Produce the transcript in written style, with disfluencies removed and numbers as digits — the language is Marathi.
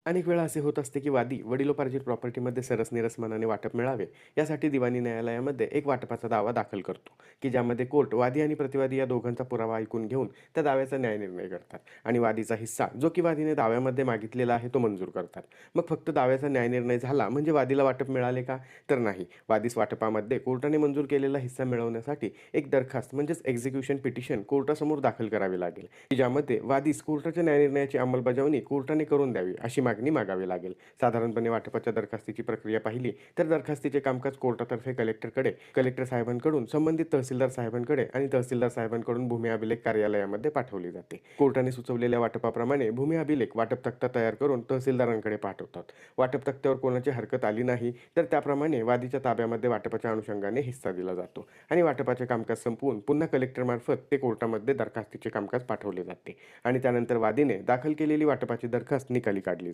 अनेक वेळा असे होत असते की वादी वडिलोपार्जित प्रॉपर्टीमध्ये सरसनिरस मनाने वाटप मिळावे यासाठी दिवाणी न्यायालयामध्ये एक वाटपाचा दावा दाखल करतो की ज्यामध्ये कोर्ट वादी आणि प्रतिवादी या दोघांचा पुरावा ऐकून घेऊन त्या दाव्याचा न्यायनिर्णय करतात आणि वादीचा हिस्सा जो की वादीने दाव्यामध्ये मागितलेला आहे तो मंजूर करतात. मग फक्त दाव्याचा न्यायनिर्णय झाला म्हणजे वादीला वाटप मिळाले का? तर नाही. वादीस वाटपामध्ये कोर्टाने मंजूर केलेला हिस्सा मिळवण्यासाठी एक दरखास्त म्हणजेच एक्झिक्युशन पिटिशन कोर्टासमोर दाखल करावी लागेल की ज्यामध्ये वादीस कोर्टाच्या न्यायनिर्णयाची अंमलबजावणी कोर्टाने करून द्यावी अशी मागणी मागावी लागेल. साधारणपणे वाटपाच्या दरखास्तीची प्रक्रिया पाहिली तर दरखास्तीचे कामकाज कोर्टातर्फे कलेक्टरकडे, कलेक्टर साहेबांकडून संबंधित तहसीलदार साहेबांकडे आणि तहसीलदार साहेबांकडून भूमी अभिलेख कार्यालयामध्ये पाठवली जाते. कोर्टाने सुचवलेल्या वाटपाप्रमाणे भूमी अभिलेख वाटप तक्ता तयार करून तहसीलदारांकडे पाठवतात. वाटप तक्त्यावर कोणाची हरकत आली नाही तर त्याप्रमाणे वादीच्या ताब्यामध्ये वाटपाच्या अनुषंगाने हिस्सा दिला जातो आणि वाटपाचे कामकाज संपवून पुन्हा कलेक्टरमार्फत ते कोर्टामध्ये दरखास्तीचे कामकाज पाठवले जाते आणि त्यानंतर वादीने दाखल केलेली वाटपाची दरखास्त निकाली काढली